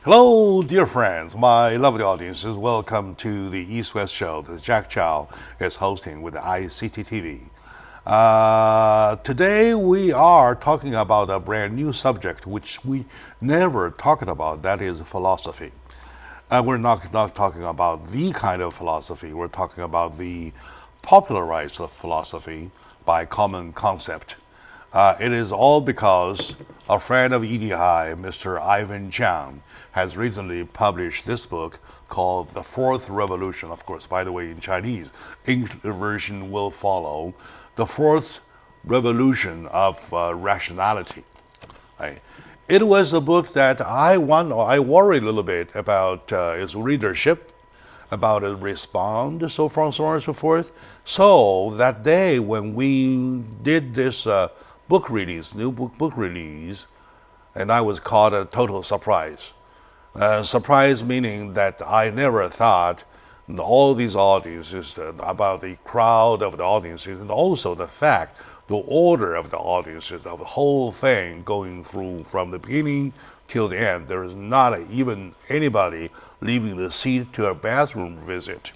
Hello, dear friends, my lovely audiences. Welcome to the East-West Show that Jack Chow is hosting with the ICT TV. Today we are talking about a brand new subject which we never talked about, that is philosophy. We're not talking about the kind of philosophy, we're talking about the popularized philosophy by common concept. It is all because a friend of EDI, Mr. Ivan Chang, has recently published this book called The Fourth Revolution. Of course, by the way, in Chinese, English version will follow. The Fourth Revolution of Rationality. Right? It was a book that I worried a little bit about its readership, about its response, so far, so on and so forth. So that day when we did this book release, new book release, and I was caught a total surprise. Surprise meaning that I never thought all these audiences, about the crowd of the audiences, and also the fact, the order of the audiences, of the whole thing going through from the beginning till the end. There is not even anybody leaving the seat to a bathroom visit.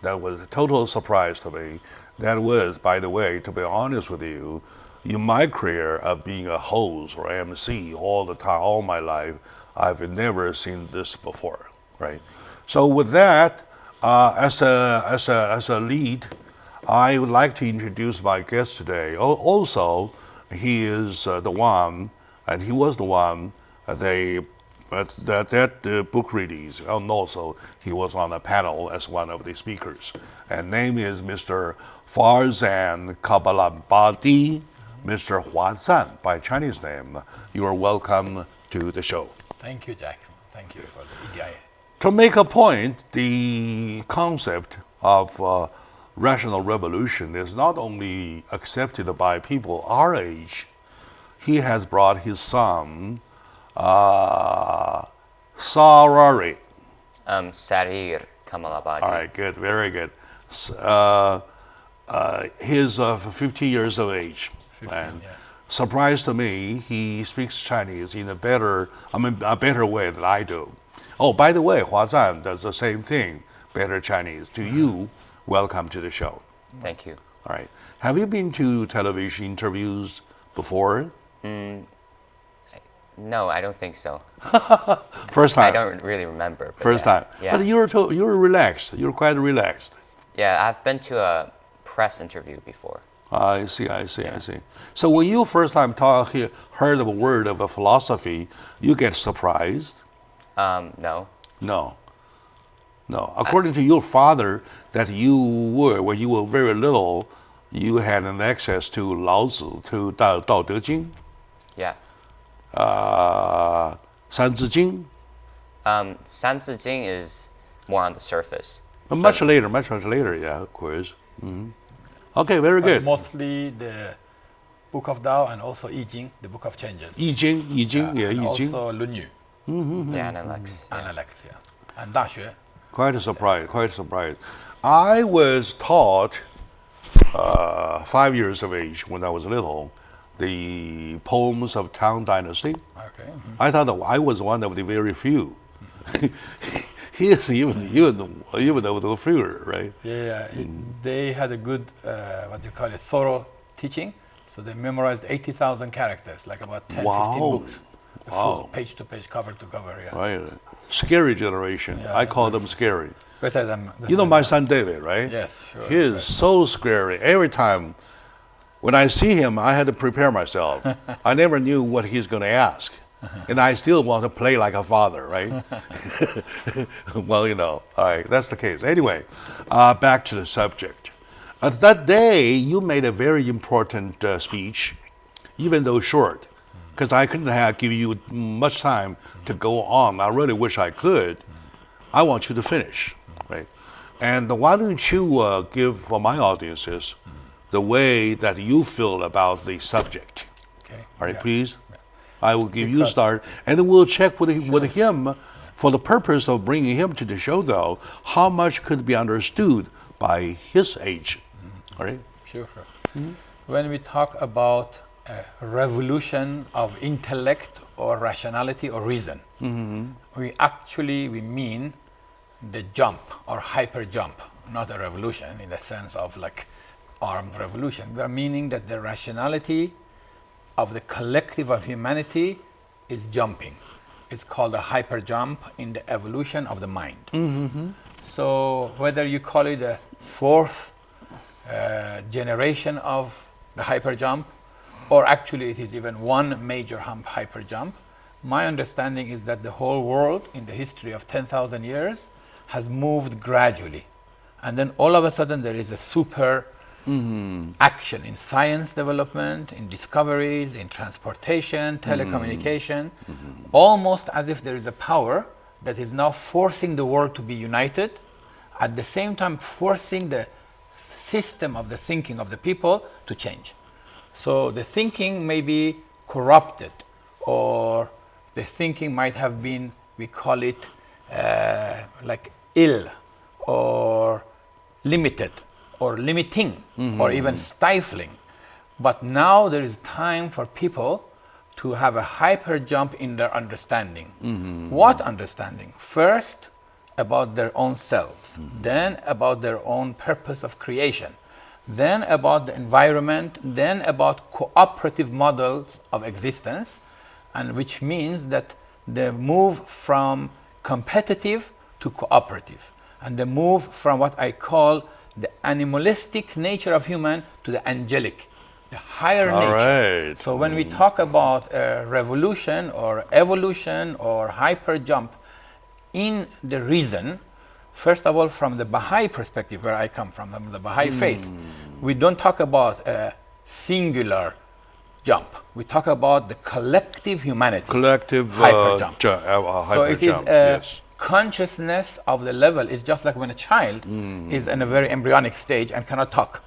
That was a total surprise to me. That was, by the way, to be honest with you, in my career of being a host or MC all the time, all my life, I've never seen this before, right? So with that, as a lead, I would like to introduce my guest today. Also, he is the one, and he was the one that book release, and also he was on a panel as one of the speakers. And name is Mr. Farzan Kabalabadi, Mr. Hua Zan by Chinese name. You are welcome to the show. Thank you, Jack. Thank you for the EDI. To make a point, the concept of rational revolution is not only accepted by people our age. He has brought his son, Sarari. Sarir Kamalabadi. All right, good, very good. He's 50 years of age. 15, And yeah. surprised to me, he speaks Chinese in a better way than I do. Oh, by the way, Hua Zan does the same thing, better Chinese. To you, welcome to the show. Thank you. All right. Have you been to television interviews before? No, I don't think so. First time. I don't really remember. First yeah. time. Yeah. But you were relaxed. You were quite relaxed. Yeah, I've been to a press interview before. I see. So when you first time heard of a word of a philosophy, you get surprised? No. No. According to your father, that when you were very little, you had an access to Lao Tzu, to Dao De Jing, Yeah. San Zi Jing. San Zi Jing is more on the surface. Much later, yeah, of course. Mm-hmm. Okay, very But good. mostly the Book of Tao and also I Ching, the Book of Changes. I Ching, yeah, and I Ching. also Lun Yu, Yeah, Analects. Yeah. Analects, yeah. And Da Xue. Quite a surprise. I was taught 5 years of age when I was little the poems of Tang Dynasty. Okay. I thought that I was one of the very few. He is even the fewer, right? Yeah. They had a good, thorough teaching. So they memorized 80,000 characters, like about 10, 15 books. Full, page to page, cover to cover, yeah. Right. Scary generation. Yeah, I call them scary. Better than You know my son David, right? Yes, sure. He is so scary. Every time when I see him, I had to prepare myself. I never knew what he's going to ask. And I still want to play like a father, right? Well, all right, that's the case. Anyway, back to the subject. That day, you made a very important speech, even though short, because I couldn't give you much time to go on. I really wish I could. I want you to finish, right? And why don't you give for my audiences the way that you feel about the subject? Okay. All right, yeah. please. I will give you a start, and then we'll check with him for the purpose of bringing him to the show, though, how much could be understood by his age. All right? Sure. When we talk about revolution of intellect or rationality or reason. We mean the jump or hyper jump, not a revolution in the sense of like armed revolution. We are meaning that the rationality of the collective of humanity is jumping. It's called a hyper jump in the evolution of the mind. So whether you call it a fourth generation of the hyper jump, or actually it is even one major hyper jump, my understanding is that the whole world in the history of 10,000 years has moved gradually. And then all of a sudden there is a super action in science development, in discoveries, in transportation, telecommunication, almost as if there is a power that is now forcing the world to be united, at the same time forcing the system of the thinking of the people to change. So the thinking may be corrupted, or the thinking might have been, we call it like ill, or limited, or limiting, or even stifling. But now there is time for people to have a hyper jump in their understanding. What understanding? First, about their own selves, then about their own purpose of creation, then about the environment, then about cooperative models of existence, and which means that the move from competitive to cooperative, and the move from what I call the animalistic nature of human to the angelic, the higher nature. Right. So when we talk about revolution or evolution or hyper jump in the reason, first of all, from the Baha'i perspective, where I come from the Baha'i faith, we don't talk about a singular jump. We talk about the collective humanity. Collective hyper jump. hyper So it is jump, a yes. consciousness of the level. It's just like when a child is in a very embryonic stage and cannot talk.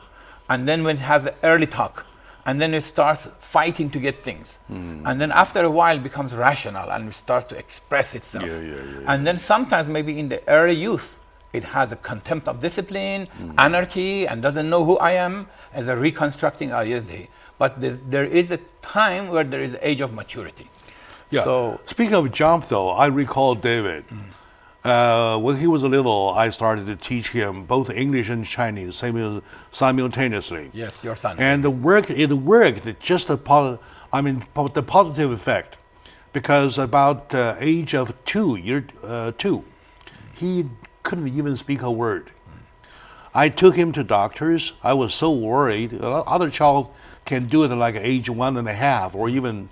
And then when it has an early talk, and then it starts fighting to get things. And then after a while it becomes rational and it starts to express itself. And then sometimes maybe in the early youth, it has a contempt of discipline, anarchy, and doesn't know who I am as a reconstructing identity. But there is a time where there is an age of maturity. Yeah. So, speaking of jump, though, I recall David. When he was little, I started to teach him both English and Chinese simultaneously. yes, your son. And it worked just the positive effect, because about age of year two, he couldn't even speak a word. I took him to doctors. I was so worried. Other child can do it at like age 1.5, or even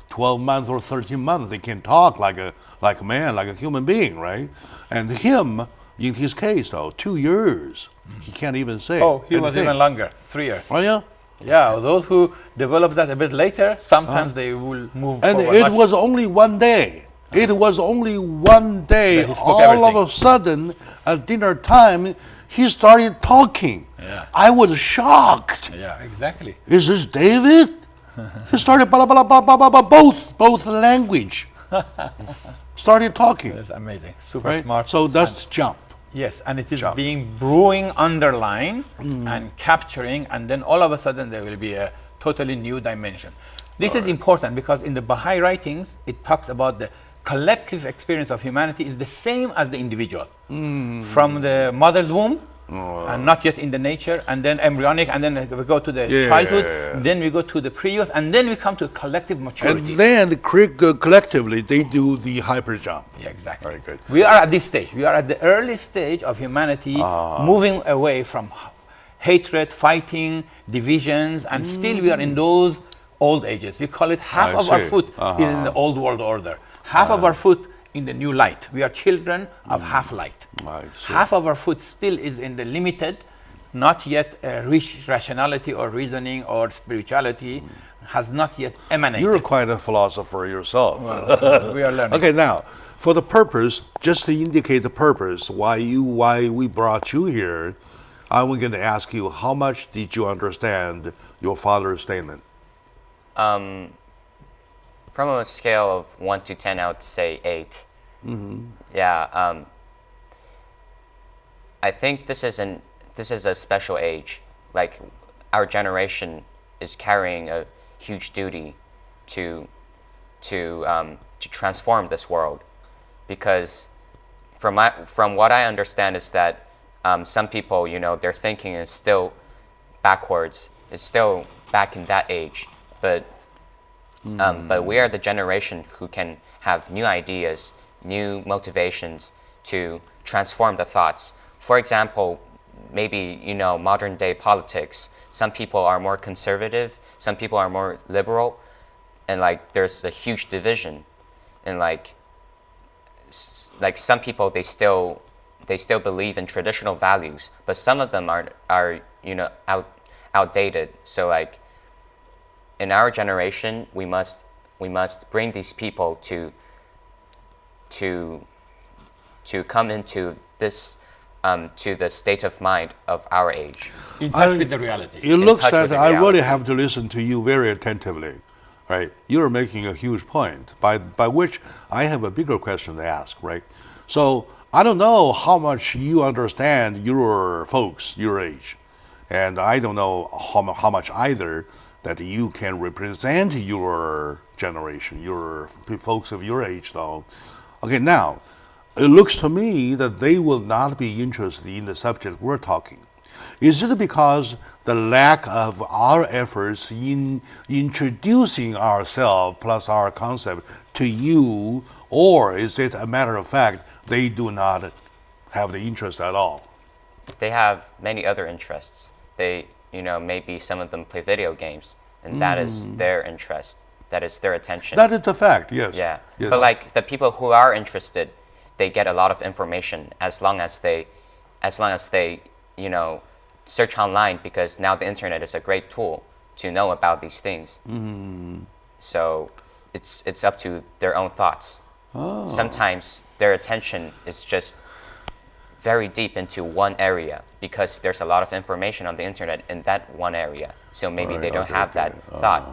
12 months or 13 months. They can talk like a man, like a human being, right? And him, in his case though, 2 years, he can't even say. Oh, he was anything. even longer, 3 years. Oh yeah. Yeah, those who develop that a bit later, sometimes they will move And forward it much. was only one day. It was only one day. That he spoke All everything. of a sudden, at dinner time, he started talking. Yeah. I was shocked. Yeah, exactly. Is this David? He started blah, blah, blah, blah, blah, blah, both language. Started talking. That's amazing. Super Right? smart. So that's jump. Yes, and it is Jump. being brewing underline and capturing, and then all of a sudden there will be a totally new dimension. This is important because in the Baha'i writings, it talks about the collective experience of humanity is the same as the individual. From the mother's womb, and not yet in the nature, and then embryonic, and then we go to the childhood, then we go to the pre-youth, and then we come to collective And maturity. then collectively, they do the hyper jump. Yeah, exactly. Very good. We are at this stage. We are at the early stage of humanity moving away from hatred, fighting, divisions, and still we are in those old ages. We call it half I of our see. foot is in the old world order, half of our foot in the new light. We are children of half light. I see. Half of our foot still is in the limited, not yet reached rationality or reasoning or spirituality, has not yet emanated. You're quite a philosopher yourself. We are learning. Okay, now, for the purpose, just to indicate the purpose, why we brought you here, I'm going to ask you, how much did you understand your father's statement? From a scale of 1 to 10, I would say 8. Yeah. I think this is a special age. Like our generation is carrying a huge duty to transform this world, because from what I understand is that some people, their thinking is still backwards, is still back in that age, but we are the generation who can have new ideas, new motivations to transform the thoughts. For example, maybe modern day politics. Some people are more conservative, some people are more liberal, and like there's a huge division. And like some people, they still believe in traditional values, but some of them are outdated. So like in our generation, we must bring these people to come into this to the state of mind of our age. In touch with the reality. It looks touch that with the I really reality. have to listen to you very attentively, right? You're making a huge point, by which I have a bigger question to ask, right? So I don't know how much you understand your folks, your age, and I don't know how much either that you can represent your generation, your folks of your age, though. Okay, now, it looks to me that they will not be interested in the subject we're talking. Is it because the lack of our efforts in introducing ourselves plus our concept to you, or is it a matter of fact they do not have the interest at all? They have many other interests. They, maybe some of them play video games, and that is their interest. That is their attention. That is a fact, yes. Yeah. Yes. But like the people who are interested, they get a lot of information as long as they search online, because now the internet is a great tool to know about these things. So it's up to their own thoughts. Sometimes their attention is just very deep into one area because there's a lot of information on the internet in that one area. So maybe they don't have that thought.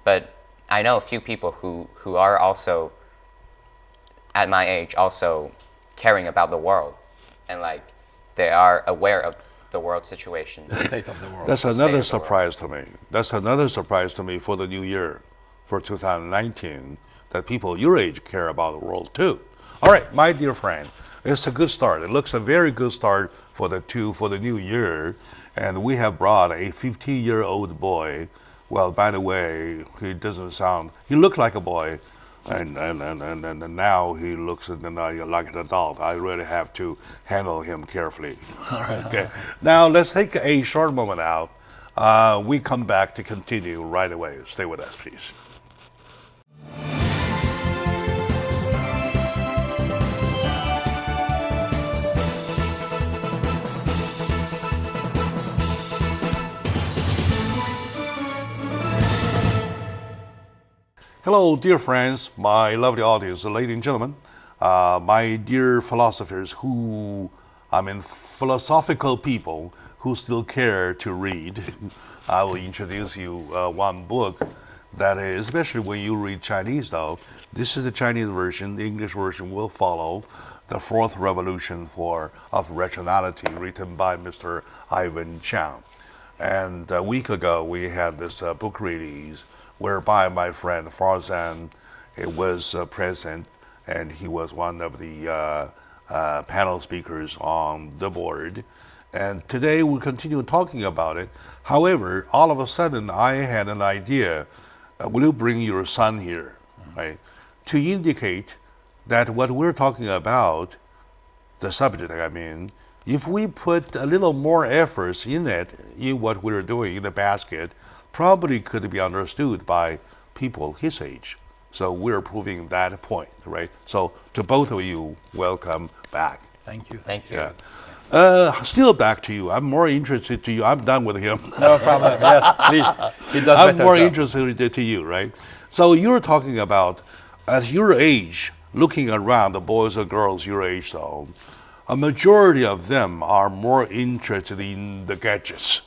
But I know a few people who are also at my age, also caring about the world, and like they are aware of the world situation. The state of the world. That's another surprise to me. That's another surprise to me for the new year, for 2019, that people your age care about the world too. All right, my dear friend, it's a good start. It looks a very good start for the new year, and we have brought a 15-year-old boy. Well, by the way, he looked like a boy, and now he looks like an adult. I really have to handle him carefully. Okay. Now let's take a short moment out. We come back to continue right away. Stay with us, please. Hello, dear friends, my lovely audience, ladies and gentlemen, my dear philosophers philosophical people who still care to read. I will introduce you one book that is, especially when you read Chinese though, this is the Chinese version, the English version will follow, The Fourth Revolution of Rationality, written by Mr. Ivan Chang. And a week ago, we had this book release whereby my friend Farzan was present, and he was one of the panel speakers on the board. And today we'll continue talking about it. However, all of a sudden I had an idea, will you bring your son here, right? To indicate that what we're talking about, the subject I mean, if we put a little more efforts in it, in what we're doing in the basket, probably could be understood by people his age. So we're proving that point, right? So to both of you, welcome back. Thank you. Thank you. Yeah. Still back to you. I'm more interested to you. I'm done with him. No problem. Yes, please. He does I'm better more job. interested to you, right? So you're talking about, at your age, looking around the boys and girls your age though, a majority of them are more interested in the gadgets,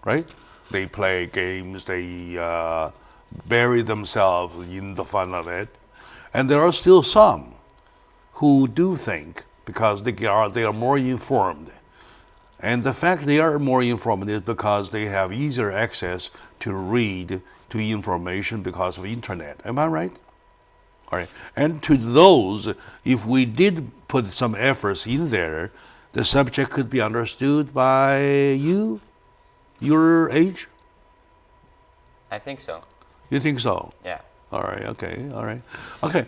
right? They play games, they bury themselves in the fun of it. And there are still some who do think, because they are more informed, And the fact they are more informed is because they have easier access to read to information because of internet. Am I right? All right. And to those, if we did put some efforts in there, the subject could be understood by you, your age? I think so. You think so? Yeah. All right. Okay. All right. Okay.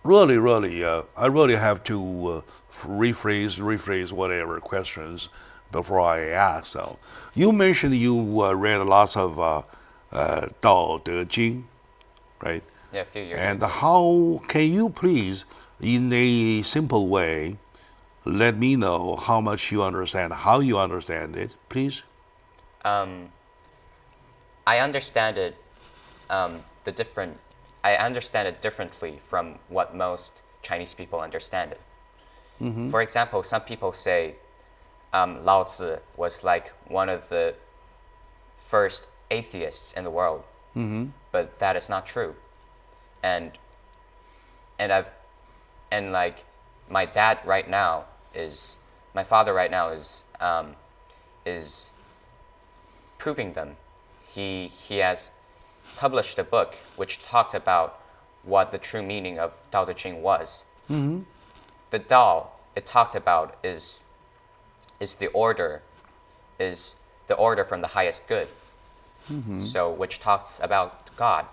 Really, I really have to rephrase whatever questions before I ask. So, you mentioned you read lots of Dao De Jing, right? Yeah, a few years And ago. how can you please, in a simple way, let me know how much you understand, how you understand it, please? I understand it I understand it differently from what most Chinese people understand it. For example, some people say Lao Tzu was like one of the first atheists in the world, but that is not true. And like my father right now is proving them. He has published a book which talked about what the true meaning of Dao De Jing was. The Dao it talked about is the order from the highest good. So which talks about God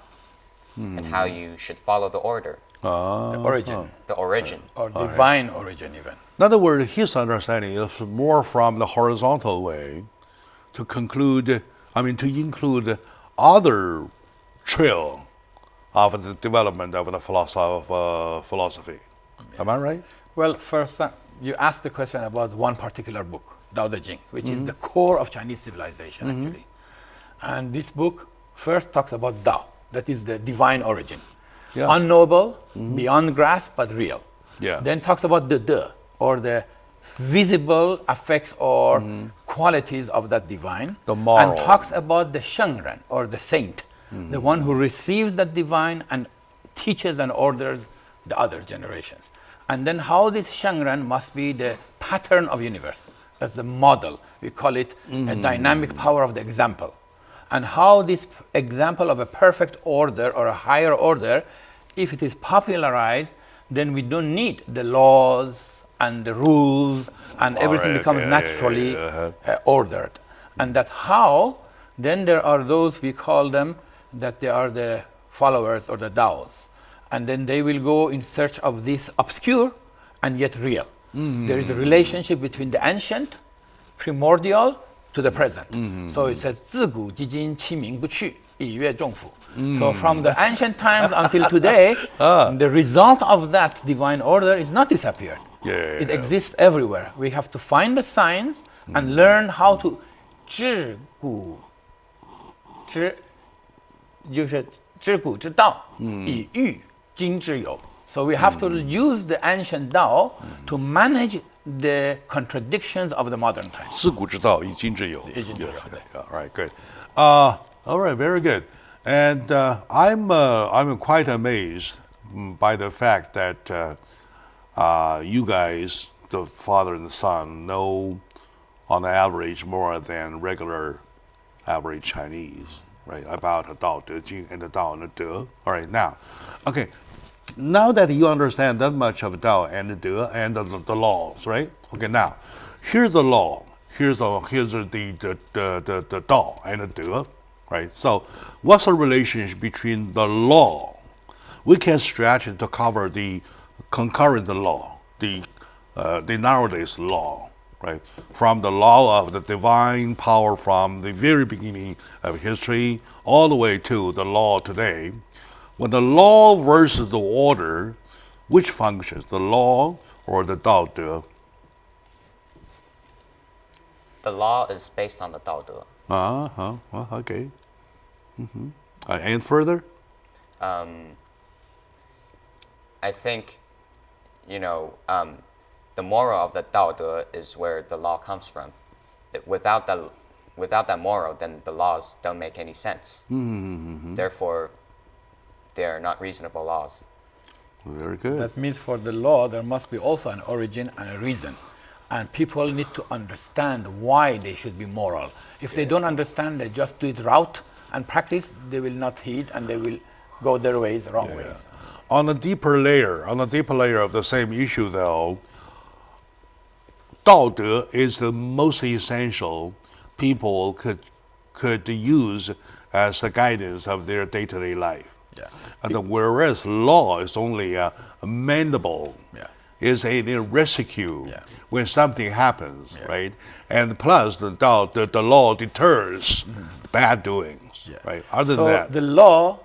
and how you should follow the order. The origin. The origin. Or divine origin even. In other words, his understanding is more from the horizontal way to include other trail of the development of the philosophy. Am I right? Well, first, you asked the question about one particular book, Dao De Jing, which is the core of Chinese civilization, actually. And this book first talks about Dao, that is the divine origin. Yeah. Unknowable, beyond grasp, but real. Yeah. Then talks about the De, or the visible effects or qualities of that divine. The moral. And talks about the Shengren, or the saint, the one who receives that divine and teaches and orders the other generations. And then how this Shengren must be the pattern of universe. That's the model. We call it a dynamic power of the example. And how this example of a perfect order or a higher order, if it is popularized, then we don't need the laws and the rules and everything becomes naturally ordered. And that how, then there are those, we call them, that they are the followers or the Daos. And then they will go in search of this obscure and yet real. There is a relationship between the ancient, primordial, to the present. So it says, 自古至今其名不去，以阅众甫. So from the ancient times until today, the result of that divine order is not disappeared. It exists everywhere. We have to find the signs and learn how to 知古之道，以喻今之有. So we have to use the ancient Dao to manage the contradictions of the modern times. 自古之道，以今之有. 以今之有， All right, good. All right, very good. And I'm quite amazed by the fact that you guys, the father and the son, know on average more than regular average Chinese, right? About the Dao De Jing and the Dao and the De. All right, now, okay. Now that you understand that much of Dao and the De and the laws, right? Okay, now here's the law. Here's the Dao and the De, right? So, what's the relationship between the law? We can stretch it to cover the concurrent law, the nowadays law, right? From the law of the divine power from the very beginning of history all the way to the law today. When the law versus the order, which functions, the law or the Dao De? The law is based on the Dao De. Well, okay. And further? I think, the moral of the Dao De is where the law comes from. Without that moral, then the laws don't make any sense. Therefore, they are not reasonable laws. Very good. That means for the law, there must be also an origin and a reason. And people need to understand why they should be moral. If they don't understand, they just do it route and practice, they will not heed and they will go their ways, wrong ways. On a deeper layer of the same issue, though, 道德 is the most essential people could use as the guidance of their day-to-day life. Yeah. And whereas law is only amendable, is a rescue when something happens, right? And plus, the law deters bad doings, right? Other than that, the law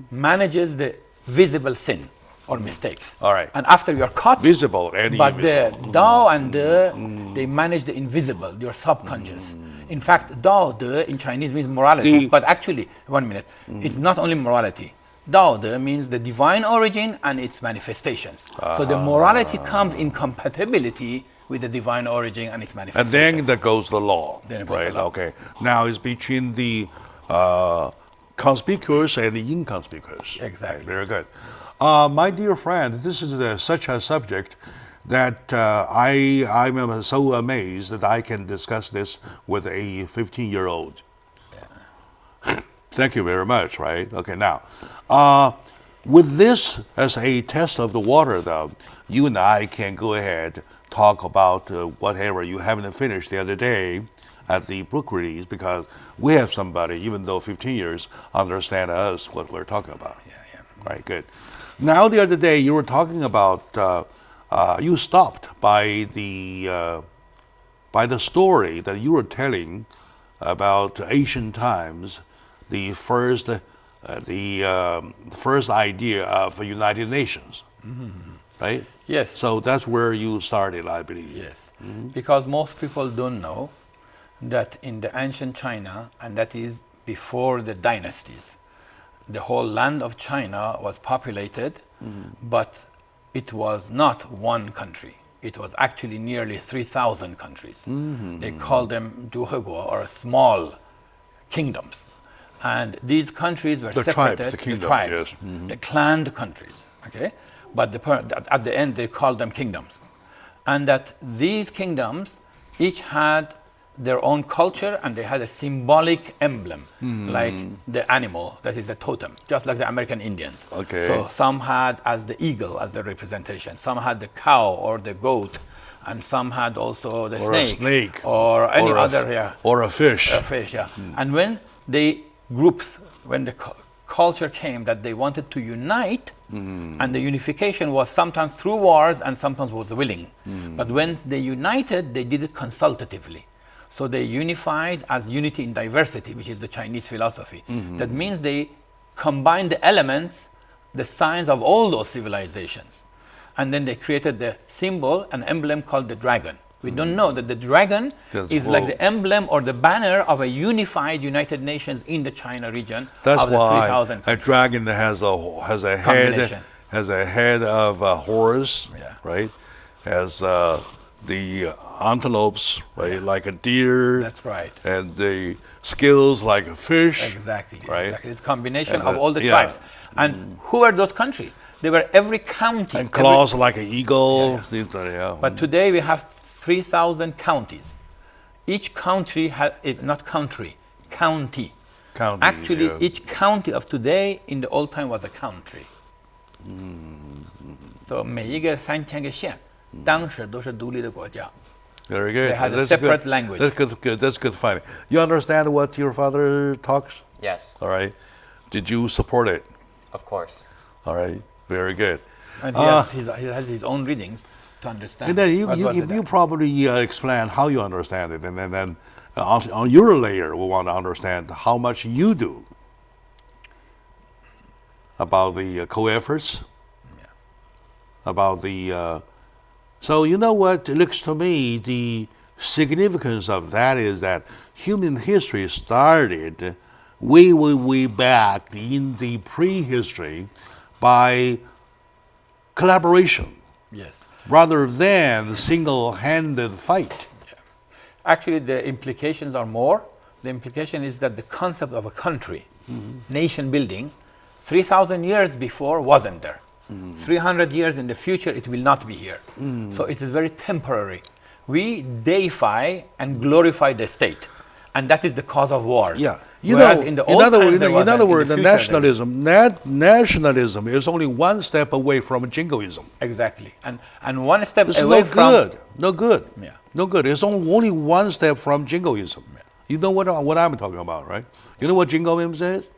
manages the visible sin or mistakes. All right. And after you're caught, visible and but invisible. the Dao and De, they manage the invisible, your subconscious. In fact, Dao De in Chinese means morality, but actually, 1 minute, it's not only morality. Dao De means the divine origin and its manifestations. So the morality comes in compatibility with the divine origin and its manifestations. And then there goes the law, Then it goes right? the law. Okay. Now it's between the conspicuous and the inconspicuous. Exactly. Right, very good. My dear friend, this is such a subject that I am so amazed that I can discuss this with a 15-year-old. Thank you very much, right? Okay, now, with this as a test of the water, though, you and I can go ahead, talk about whatever you haven't finished the other day at the book release, because we have somebody, even though 15 years, understand us what we're talking about. Right, good. Now, the other day, you were talking about, you stopped by the story that you were telling about ancient times, the first idea of United Nations, right? Yes. So that's where you started, I believe. Yes, because most people don't know that in the ancient China, and that is before the dynasties, the whole land of China was populated, but it was not one country. It was actually nearly 3,000 countries. They called them Zhuheguo, or small kingdoms. And these countries were separated, the tribes, the clan countries, okay? But at the end, they called them kingdoms. And that these kingdoms each had their own culture, and they had a symbolic emblem, like the animal that is a totem, just like the American Indians. Okay. So some had as the eagle as the representation, some had the cow or the goat, and some had also the snake, or any other, or a fish. A fish, And when the groups, when the culture came that they wanted to unite, and the unification was sometimes through wars and sometimes was willing. But when they united, they did it consultatively. So they unified as unity in diversity, which is the Chinese philosophy. That means they combined the elements, the signs of all those civilizations. And then they created the symbol, an emblem called the dragon. We don't know that the dragon is like the emblem or the banner of a unified United Nations in the China region. That's of the why 3,000 a dragon has a head of a horse, right? Has the antelopes, right, like a deer. That's right. And the scales like a fish. Exactly. Right. Exactly. It's a combination of all the tribes. And who are those countries? They were every county. And claws like an eagle. Yeah. But today we have 3,000 counties. Each country has, not country, county. Counties, Actually, each county of today in the old time was a country. So 每一个3000个县，当时都是独立的国家。 Very good. They had a separate language. That's good. That's good finding. You understand what your father talks? Yes. All right. Did you support it? Of course. All right. Very good. And he has his own readings to understand. And then you probably explain how you understand it, and then on your layer, we want to understand how much you do about the co-efforts, about the. So you know what? It looks to me the significance of that is that human history started way back in the prehistory by collaboration. Yes. Rather than single-handed fight. Actually, the implications are more. The implication is that the concept of a country, nation building, 3,000 years before wasn't there. 300 years in the future, it will not be here. So it is very temporary. we deify and glorify the state, and that is the cause of wars. Yeah, In other words, the nationalism is only one step away from jingoism. Exactly, and one step It's away no good, no good, Yeah. no good. It's only one step from jingoism. You know what I'm talking about, right? You know what jingoism is,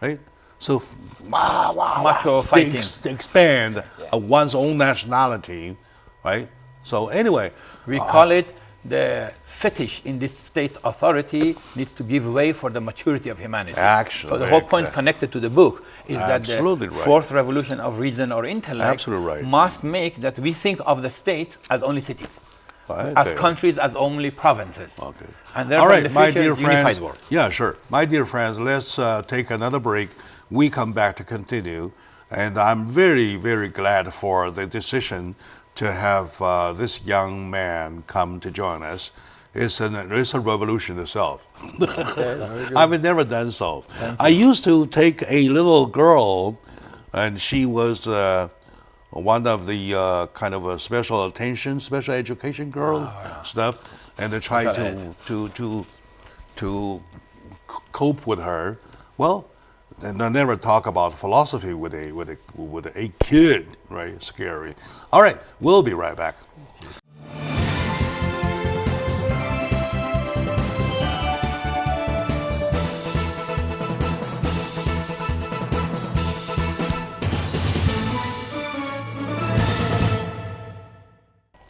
right? So, macho they fighting. expand one's own nationality, right? So anyway, We call it the fetish in this state authority needs to give way for the maturity of humanity. Actually, so the whole point exactly. connected to the book is that the Absolutely right. fourth revolution of reason or intellect Absolutely right. must make that we think of the states as only cities, Right as there. countries as only provinces. Okay. And All therefore in right, the my future dear is unified friends. world. Yeah, sure. My dear friends, let's take another break. We come back to continue. And I'm very, very glad for the decision to have this young man come to join us. It's a revolution itself. I've never done so. I used to take a little girl, and she was one of the kind of a special attention, special education girl stuff, and to try to cope with her. Well, and I never talk about philosophy with a kid, right? Scary. All right, we'll be right back.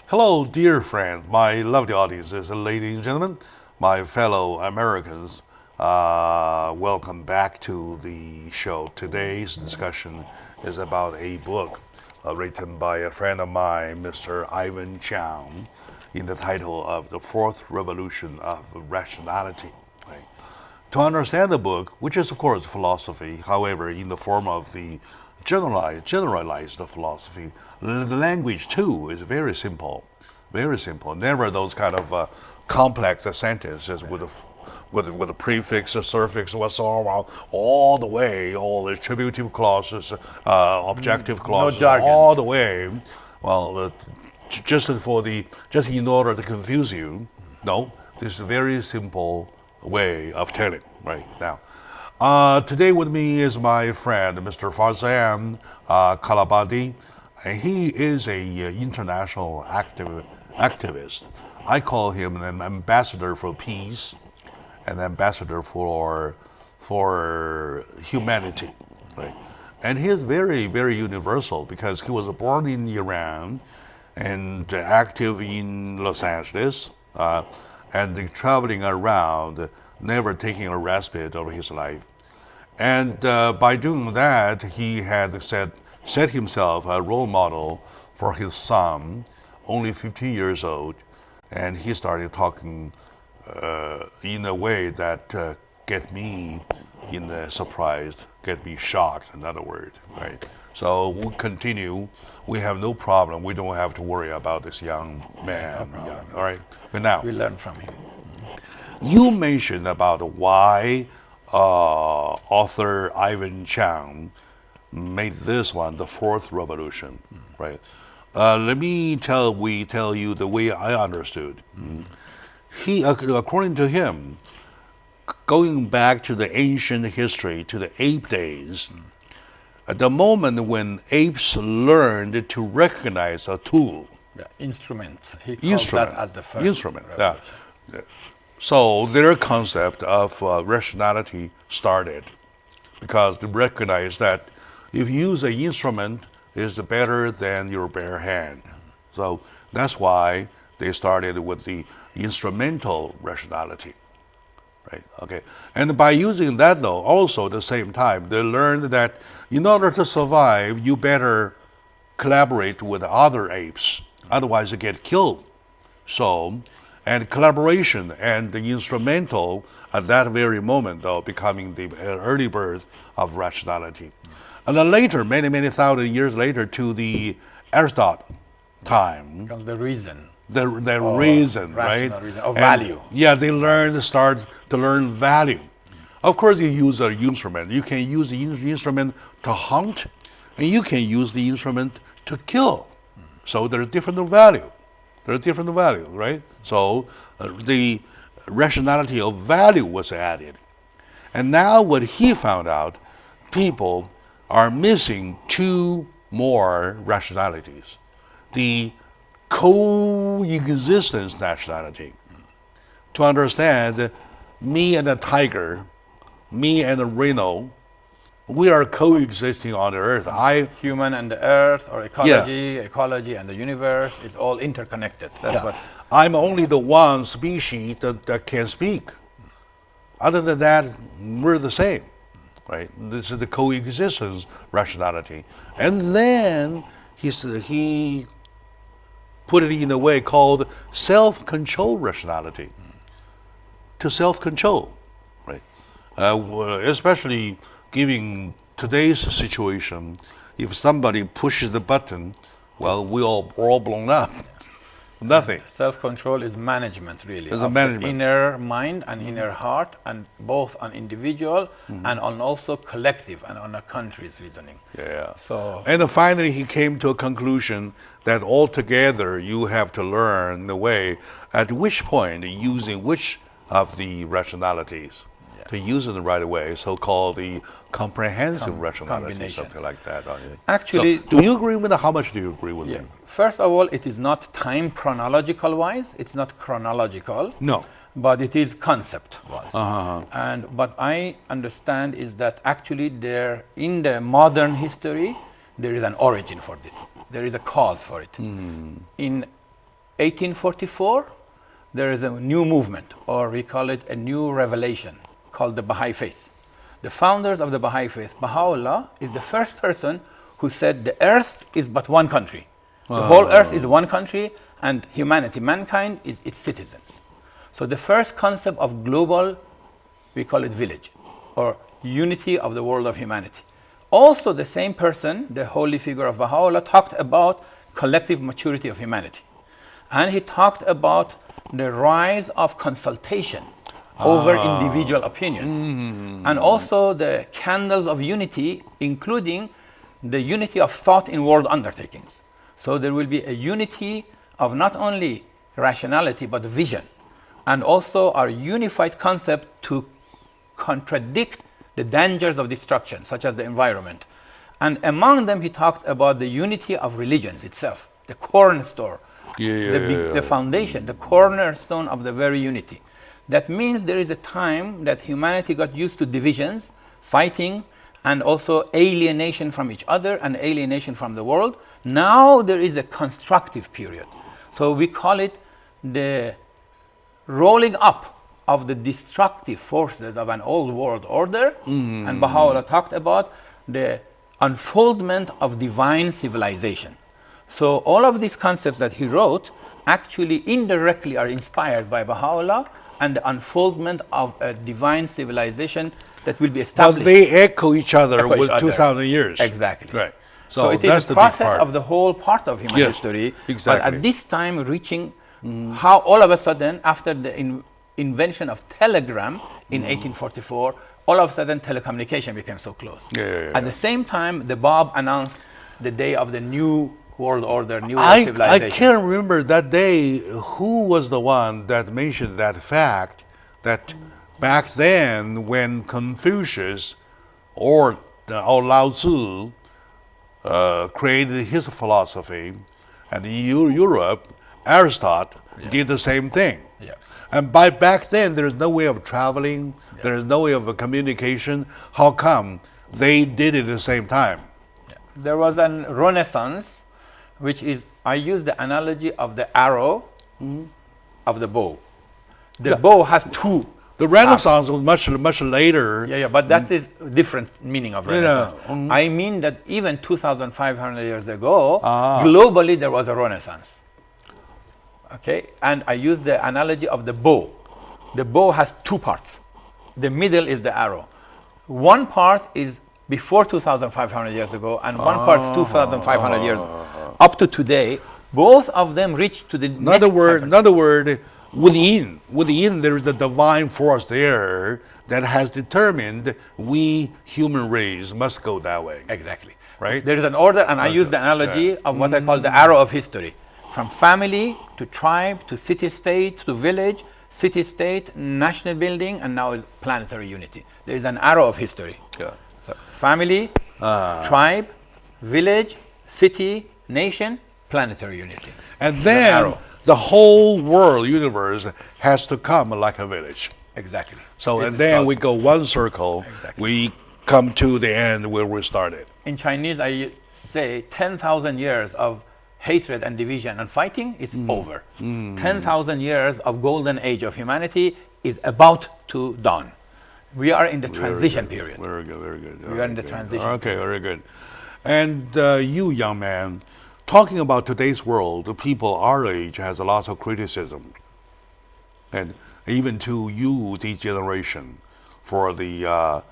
Hello, dear friends, my lovely audiences, ladies and gentlemen, my fellow Americans. Welcome back to the show. Today's discussion is about a book written by a friend of mine, Mr. Ivan Chow, in the title of The Fourth Revolution of Rationality. Right? To understand the book, which is of course philosophy, however, in the form of the generalized philosophy, the language too is very simple, very simple. Never those kind of complex sentences with a prefix, a suffix, whatsoever, all the way, all the attributive clauses, objective clauses, all the way. Well, just in order to confuse you. No, this is a very simple way of telling right now. Today with me is my friend, Mr. Farzan Kalabadi. He is a international activist. I call him an ambassador for peace, an ambassador for humanity, right? And he is very, very universal because he was born in Iran and active in Los Angeles and traveling around, never taking a respite over his life. And by doing that, he had set himself a role model for his son, only 15 years old, and he started talking in a way that get me surprised, get me shocked, in other words, right? So we'll continue. We have no problem. We don't have to worry about this young man. Yeah, all right. But now, We learn from him. you mentioned about why author Ivan Chow made this one the fourth revolution, right? Let me tell you the way I understood. He, according to him, going back to the ancient history, to the ape days, at the moment when apes learned to recognize a tool, Instruments. He calls that as the first instrument. Yeah. revolution. So their concept of rationality started because they recognized that if you use an instrument, it's better than your bare hand. So that's why they started with the instrumental rationality. Right? Okay. And by using that, though, also at the same time, they learned that in order to survive, you better collaborate with other apes, otherwise you get killed. So, and collaboration and the instrumental at that very moment, though, becoming the early birth of rationality. And then later, many, many thousand years later, to the Aristotle time, Because the reason. the reason, right? Rational reason, of And, value. yeah, they start to learn value. Of course, you use an instrument. You can use the instrument to hunt, and you can use the instrument to kill. So there's different value. There are different values, right? So the rationality of value was added. And now what he found out, people are missing two more rationalities. The coexistence nationality. To understand me and a tiger, me and a rhino, we are coexisting on the earth. Human and the earth, or ecology and the universe is all interconnected. That's what. I'm only the one species that can speak. Other than that, we're the same, right? This is the coexistence rationality. And then he put it in a way called self-control rationality. To self-control, right? Especially given today's situation, if somebody pushes the button, well, we're all blown up. Nothing. Self-control is management, really. It's of management. The inner mind and inner heart, and both on individual and on also collective and on a country's reasoning. Yeah. So. And then finally, he came to a conclusion that altogether you have to learn the way at which point using which of the rationalities to use it the right way, so-called the comprehensive rationality, something like that. Actually, so, do you agree with that? How much do you agree with me? First of all, it is not time chronological wise. It's not chronological. No. But it is concept wise. And what I understand is that actually there, in the modern history, there is an origin for this. There is a cause for it. In 1844, there is a new movement, or we call it a new revelation, called the Baha'i Faith. The founders of the Baha'i Faith, Baha'u'llah, is the first person who said the earth is but one country. The whole earth is one country, and humanity, mankind, is its citizens. So the first concept of global, we call it village, or unity of the world of humanity. Also, the same person, the holy figure of Baha'u'llah, talked about collective maturity of humanity. And he talked about the rise of consultation over individual opinion. And also the candles of unity, including the unity of thought in world undertakings. So there will be a unity of not only rationality, but vision. And also our unified concept to contradict the dangers of destruction, such as the environment. And among them, he talked about the unity of religions itself, the cornerstone, the foundation, the cornerstone of the very unity. That means there is a time that humanity got used to divisions, fighting, and also alienation from each other and alienation from the world. Now there is a constructive period. So we call it the rolling up of the destructive forces of an old world order. And Baha'u'llah talked about the unfoldment of divine civilization. So all of these concepts that he wrote actually indirectly are inspired by Baha'u'llah and the unfoldment of a divine civilization that will be established. But they echo each other with 2,000 years. Exactly. Right. So it is a process of the whole part of human history. Exactly. But at this time, reaching how all of a sudden, after the invention of telegram in 1844, all of a sudden telecommunication became so close. At the same time, the Bab announced the day of the new world order, new world civilization. I can't remember that day who was the one that mentioned that fact that back then when Confucius or Lao Tzu created his philosophy, and in Europe, Aristotle did the same thing. And by back then, there is no way of traveling, there is no way of communication. How come they did it at the same time? There was a renaissance, which is, I use the analogy of the arrow of the bow. The bow has two. The Renaissance was much later. But that is different meaning of Renaissance. I mean that even 2,500 years ago, globally there was a Renaissance. Okay, and I use the analogy of the bow. The bow has two parts. The middle is the arrow. One part is before 2,500 years ago, and one part is 2,500 years up to today. Both of them reach to the In other word, within there is a divine force there that has determined we human race must go that way. Exactly. Right? There is an order, and I use the analogy of what I call the arrow of history. from family to tribe to city-state to village, city-state, national building, and now is planetary unity. There is an arrow of history. Yeah. So family, tribe, village, city, nation, planetary unity. And It's an then arrow. the whole world, universe, has to come like a village. Exactly. So, This and is then called- we go one circle, Exactly. we come to the end where we started. In Chinese, I say 10,000 years of hatred and division and fighting is over. 10,000 years of golden age of humanity is about to dawn. We are in the transition period. Very good, very good. We are in the transition Okay, very good. And you, young man, talking about today's world, the people our age has a lot of criticism. And even to you, the generation, for the,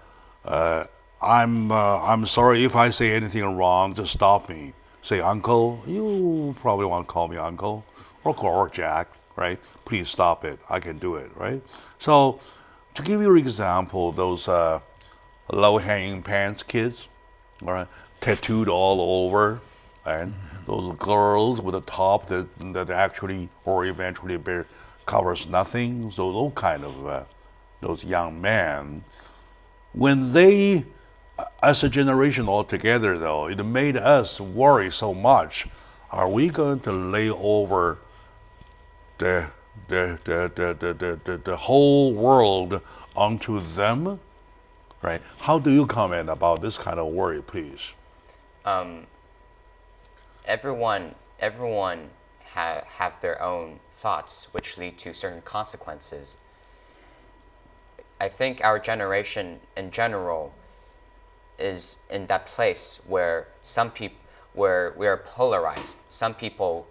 I'm sorry if I say anything wrong, just stop me. Say, uncle, you probably want to call me uncle, or Jack, right? Please stop it. I can do it, right? So, to give you an example, those low-hanging pants kids, all right, tattooed all over, and those girls with a top that actually or eventually covers nothing. So those kind of those young men, when they, as a generation altogether, though, it made us worry so much. Are we going to lay over the whole world onto them? Right? How do you comment about this kind of worry, please? Everyone have their own thoughts, which lead to certain consequences. I think our generation in general is in that place where where we are polarized. Some people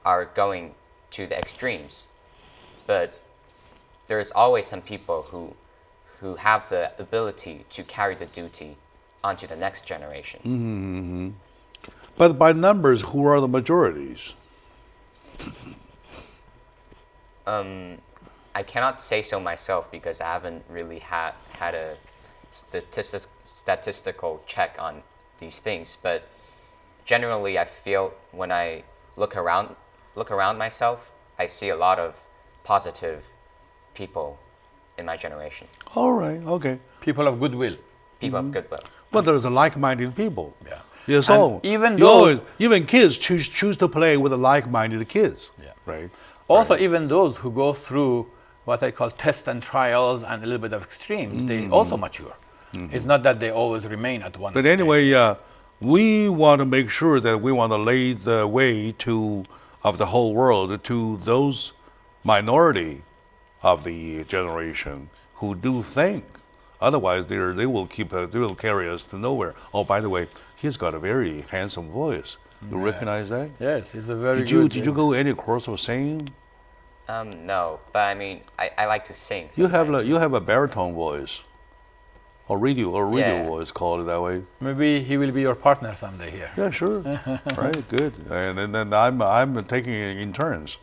are going to the extremes, but there's always some people who have the ability to carry the duty onto the next generation. Mm-hmm. But by numbers, who are the majorities? I cannot say so myself because I haven't really had a statistical check on these things. But generally, I feel when I look around myself, I see a lot of positive people in my generation. All right, okay. People of goodwill. People of goodwill. But there's like-minded people. Yeah. Yeah, so even those- even kids choose to play with the like-minded kids. Yeah. Right. Also, even those who go through what I call tests and trials and a little bit of extremes, they also mature. It's not that they always remain at one. But anyway, we want to make sure that we want to lay the way of the whole world to those minority of the generation who do think. Otherwise, they will carry us to nowhere. Oh, by the way, he's got a very handsome voice. You recognize that? Yes, it's a very Did you go any course of singing? No, but I mean, I like to sing. You have sometimes. a baritone voice, or radio Yeah. voice, call it that way. Maybe he will be your partner someday here. Yeah, sure. Right, good. And then I'm taking it in turns.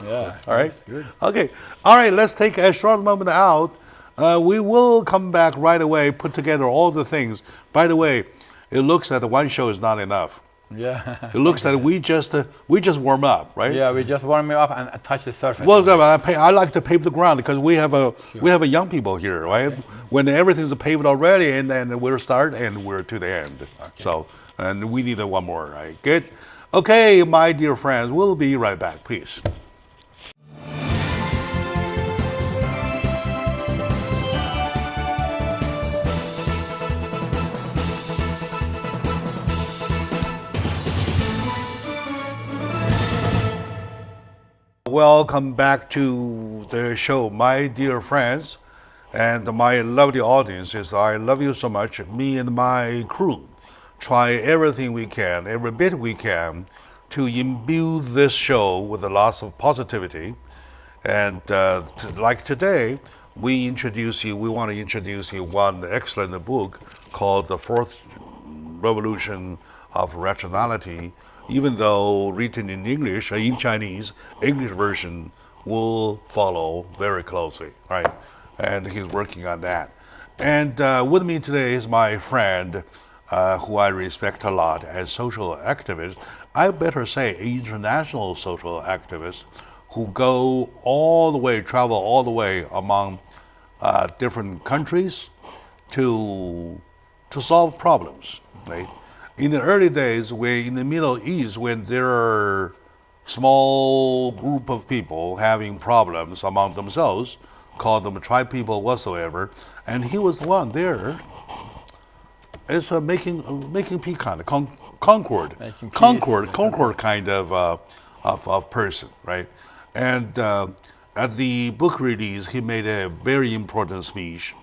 Yeah. All right. Good. Okay. All right. Let's take a short moment out. We will come back right away. Put together all the things. By the way, it looks that the one show is not enough. Yeah. It looks that we just warm up, right? Yeah, we just warm you up and touch the surface. Well, I like to pave the ground because we have a young people here, right? Okay. When everything's paved already, and then we'll start and we're to the end. Okay. So, and we need one more, right? Good. Okay, my dear friends, we'll be right back, please. Welcome back to the show, my dear friends and my lovely audiences. I love you so much. Me and my crew try everything we can, every bit we can, to imbue this show with a lot of positivity. And like today, we want to introduce you one excellent book called The Fourth Revolution of Rationality. Even though written in English, in Chinese, English version will follow very closely, right? And he's working on that. And with me today is my friend, who I respect a lot as social activist, I better say, international social activists who go all the way, travel all the way among different countries to solve problems, right? In the early days, in the Middle East, when there are small group of people having problems among themselves, call them tribe people whatsoever, and he was the one there. It's making peace kind of concord kind of person, right? And at the book release, he made a very important speech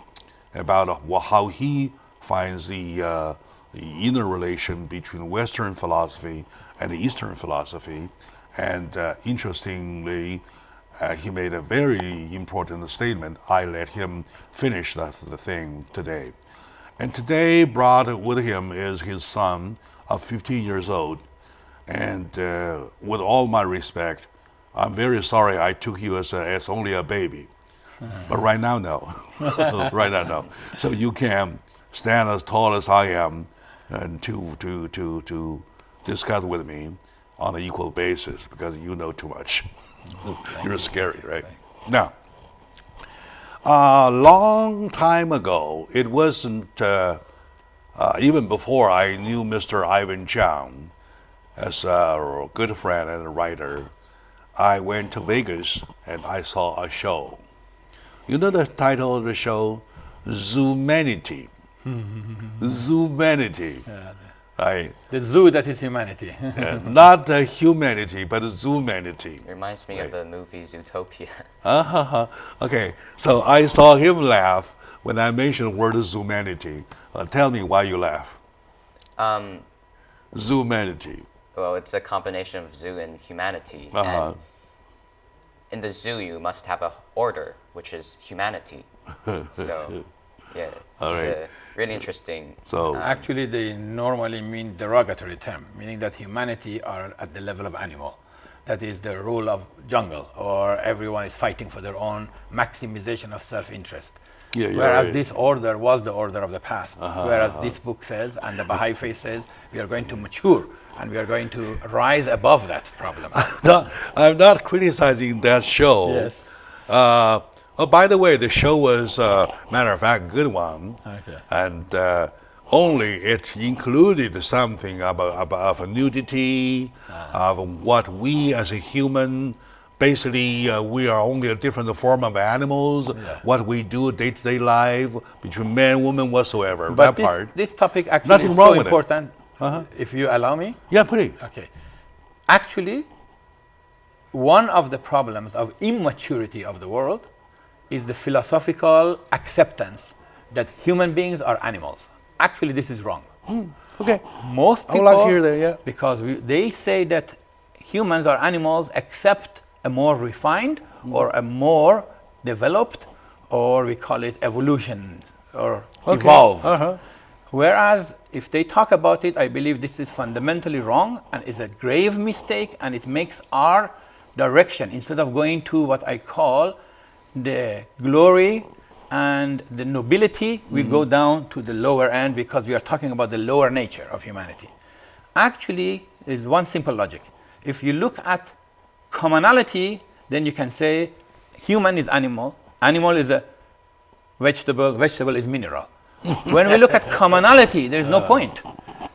about how he finds the inner relation between Western philosophy and Eastern philosophy. And interestingly, he made a very important statement. I let him finish the thing today. And today brought with him is his son of 15 years old. And with all my respect, I'm very sorry I took you as only a baby. But right now, no. Right now, no. So you can stand as tall as I am and to discuss with me on an equal basis because you know too much. You're scary, right? Now, a long time ago, it wasn't even before I knew Mr. Ivan Zhang as a good friend and a writer, I went to Vegas and I saw a show. You know the title of the show? Zoomanity. Zoomanity. Right. The zoo that is humanity. Not humanity, but zoomanity. Reminds me of the movie Zootopia. Okay, so I saw him laugh when I mentioned the word zoomanity. Tell me why you laugh. Zoomanity. Well, it's a combination of zoo and humanity. And in the zoo, you must have an order, which is humanity. So, yeah, it's really interesting. So actually, they normally mean derogatory term, meaning that humanity are at the level of animal. That is the rule of jungle, or everyone is fighting for their own maximization of self-interest. Yeah, whereas right. this order was the order of the past. Whereas this book says, and the Baha'i faith says, we are going to mature and we are going to rise above that problem. I'm not criticizing that show. Yes. Oh, by the way, the show was, matter of fact, a good one. Okay. And only it included something of nudity, of what we as a human, basically we are only a different form of animals, what we do day-to-day life, between man, woman, whatsoever, But that part. this topic actually Nothing is wrong so with it. important, if you allow me. Yeah, please. Okay. Actually, one of the problems of immaturity of the world is the philosophical acceptance that human beings are animals. Actually, this is wrong. Okay. Most I people, would like to hear that, yeah. because they say that humans are animals except a more refined or a more developed, or we call it evolution or evolved. Whereas if they talk about it, I believe this is fundamentally wrong and is a grave mistake, and it makes our direction, instead of going to what I call the glory and the nobility, we go down to the lower end because we are talking about the lower nature of humanity. Actually, there's one simple logic. If you look at commonality, then you can say human is animal, animal is a vegetable, vegetable is mineral. When we look at commonality, there is no point.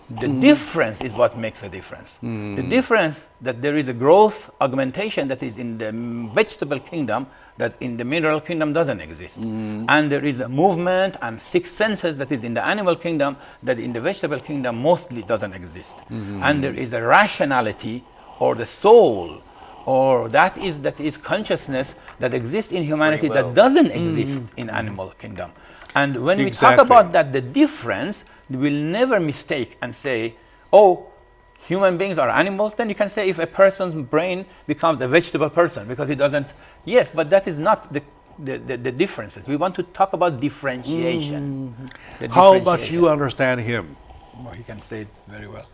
The difference is what makes a difference. The difference that there is a growth augmentation that is in the vegetable kingdom that in the mineral kingdom doesn't exist. And there is a movement and six senses that is in the animal kingdom that in the vegetable kingdom mostly doesn't exist. And there is a rationality or the soul or that is consciousness that exists in humanity that doesn't exist in animal kingdom. And when we talk about that, the difference, we will never mistake and say, oh, human beings are animals. Then you can say if a person's brain becomes a vegetable person because he doesn't. Yes, but that is not the differences. We want to talk about differentiation. How much you understand him? Well, he can say it very well.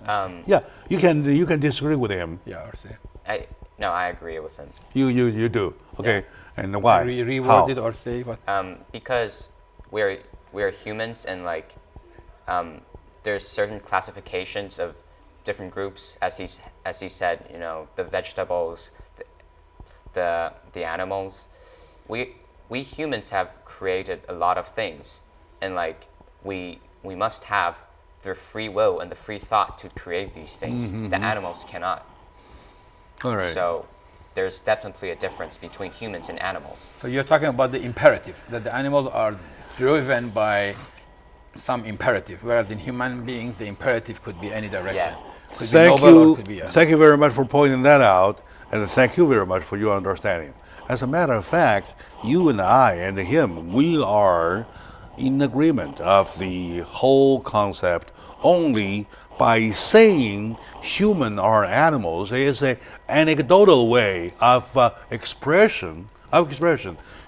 Yeah, you can disagree with him. Yeah, or say. No, I agree with him. You do. Okay, and why? Reword it or say what? Because we're humans, and like there's certain classifications of different groups, as he said, you know, the vegetables, the animals. We humans have created a lot of things, and like we must have the free will and the free thought to create these things. The animals cannot. All right. So there's definitely a difference between humans and animals. So you're talking about the imperative, that the animals are driven by some imperative, whereas in human beings, the imperative could be any direction. Yeah. Could be noble or could be Thank you very much for pointing that out, and thank you very much for your understanding. As a matter of fact, you and I and him, we are in agreement of the whole concept only by saying human or animals is an anecdotal way of expression.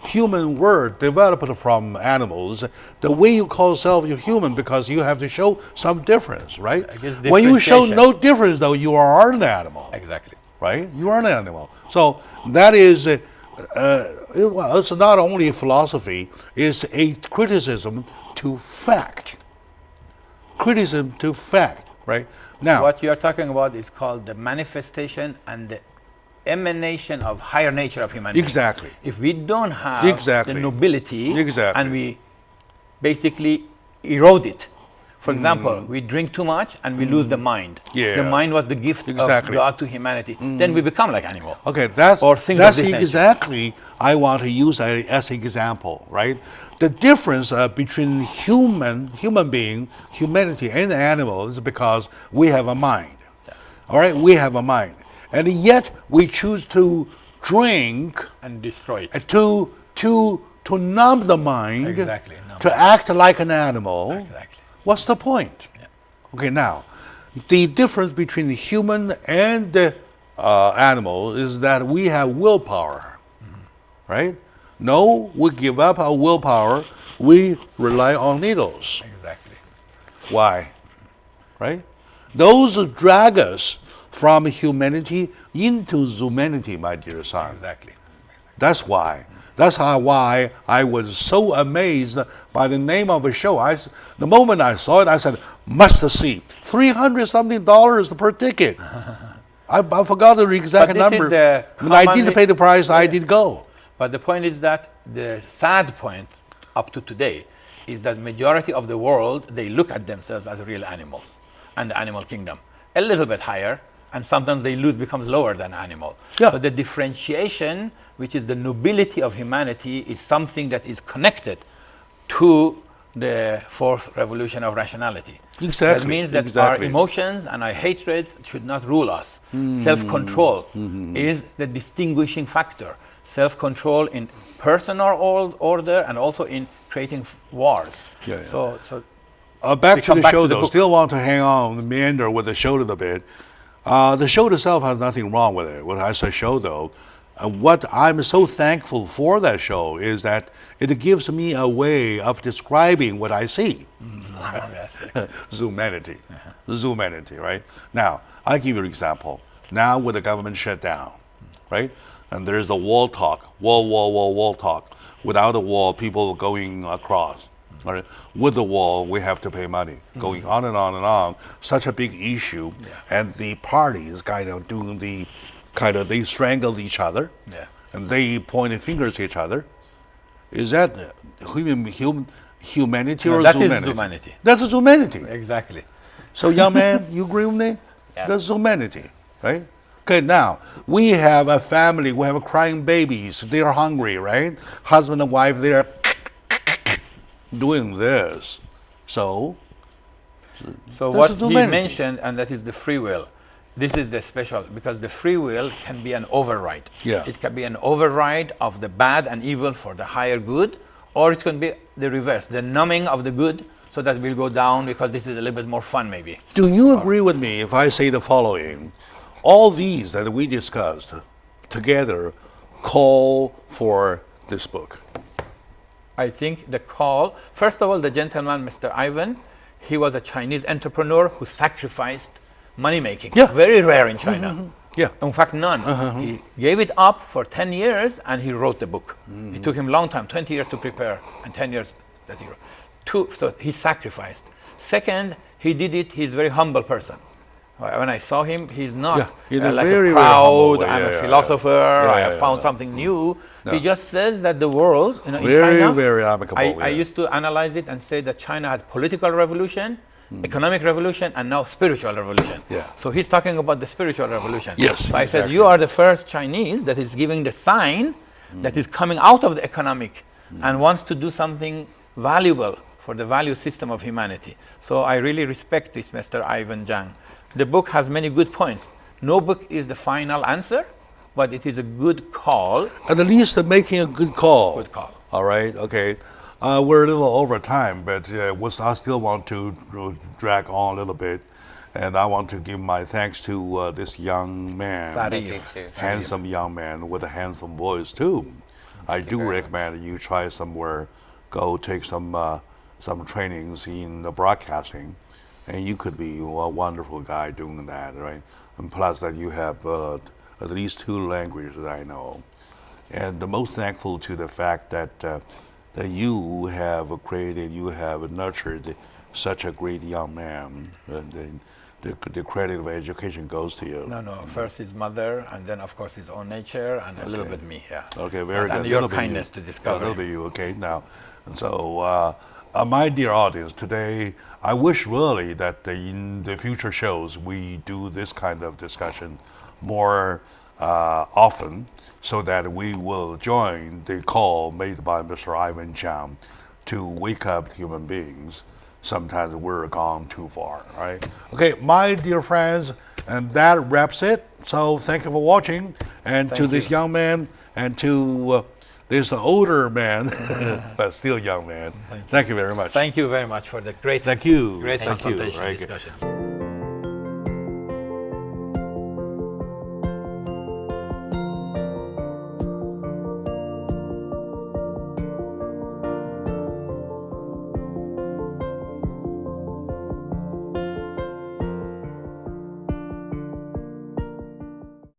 Human word developed from animals. The way you call yourself you're human because you have to show some difference, right? When you show no difference, though, you are an animal. Exactly. Right? You are an animal. So that is, well, it's not only philosophy, it's a criticism to fact. Criticism to fact, right? Now, what you are talking about is called the manifestation and the emanation of higher nature of humanity. Exactly. If we don't have Exactly. the nobility Exactly. and we basically erode it. For example, we drink too much and we lose the mind. Yeah. The mind was the gift Exactly. of God to humanity. Then we become like animal. okay, that's Or things of this nature. exactly I want to use as an example, right? The difference between human being, humanity, and animal is because we have a mind. All right, we have a mind, and yet we choose to drink And destroy it. to numb the mind, Exactly, numb to act like an animal. Exactly. What's the point? Yeah. Okay, now, the difference between the human and the animal is that we have willpower, right? No, we give up our willpower. We rely on needles. Exactly. Why? Right? Those drag us from humanity into humanity, my dear son. Exactly. That's why. That's why I was so amazed by the name of the show. The moment I saw it, I said, must see. $300-something per ticket. I forgot the exact But this is number. the When I didn't commonly- pay the price, I did go. But the point is that the sad point up to today is that majority of the world, they look at themselves as real animals and the animal kingdom. A little bit higher, and sometimes they becomes lower than animal. Yeah. So the differentiation, which is the nobility of humanity, is something that is connected to the fourth revolution of rationality. Exactly, That means that exactly. our emotions and our hatreds should not rule us. Self-control is the distinguishing factor. Self-control in personal order and also in creating wars. Yeah, yeah. So Back we to come the back show, to the though. book. Still want to hang on, meander with the show a little bit. The show itself has nothing wrong with it. When I say show, though, what I'm so thankful for that show is that it gives me a way of describing what I see. Humanity. Humanity, right? Now, I'll give you an example. Now, with the government shut down, right? And there's the wall talk, wall talk. Without the wall, people going across. Right? With the wall, we have to pay money. Going on and on and on. Such a big issue. And the parties kind of doing they strangled each other. Yeah. And they pointed fingers at each other. Is that humanity or that is humanity? humanity. That is humanity. Exactly. So, young man, you agree with me? Yeah. That's humanity, right? Okay, now, we have a family, we have crying babies, they are hungry, right? Husband and wife, they are doing this. So what is he humanity. mentioned, and that is the free will. This is the special, because the free will can be an override. Yeah. It can be an override of the bad and evil for the higher good, or it can be the reverse, the numbing of the good, so that we'll go down because this is a little bit more fun maybe. do you agree with me if I say the following? All these that we discussed together call for this book. I think the call, first of all, the gentleman, Mr. Ivan, he was a Chinese entrepreneur who sacrificed money making. Yeah. Very rare in China. Yeah. In fact, none. He gave it up for 10 years and he wrote the book. It took him a long time, 20 years to prepare and 10 years that he wrote. So he sacrificed. Second, he did it, he's a very humble person. When I saw him, he's not Yeah, in a like very, a very humble proud, way. I'm Yeah, a yeah, philosopher, I have found yeah. something new. No. He just says that the world, in Very, China, very amicable. I used to analyze it and say that China had political revolution, economic revolution, and now spiritual revolution. Yeah. So he's talking about the spiritual revolution. Yes, So I said, exactly. you are the first Chinese that is giving the sign that is coming out of the economic and wants to do something valuable for the value system of humanity. So I really respect this, Mr. Ivan Zhang. The book has many good points. No book is the final answer, but it is a good call. At least making a good call. Good call. All right, okay. We're a little over time, but I still want to drag on a little bit. And I want to give my thanks to this young man. Thank you too. Handsome young man with a handsome voice too. I do recommend you try somewhere, go take some trainings in the broadcasting, and you could be a wonderful guy doing that, right? And plus that you have at least 2 languages that I know, and the most thankful to the fact that that you have created, you have nurtured such a great young man. The credit of education goes to you. No, first his mother, and then of course his own nature, and a little bit me, yeah. Okay, very good. And your kindness to A discover. little bit you, okay, now. And so, my dear audience, today, I wish really that in the future shows we do this kind of discussion more often, so that we will join the call made by Mr. Ivan Zhang to wake up human beings. Sometimes we're gone too far, right? Okay, my dear friends, and that wraps it. So thank you for watching, and to this young man, and to this older man, but still young man. Thank you very much. Thank you very much for the great, Thank you. great Thank you. consultation Right. discussion.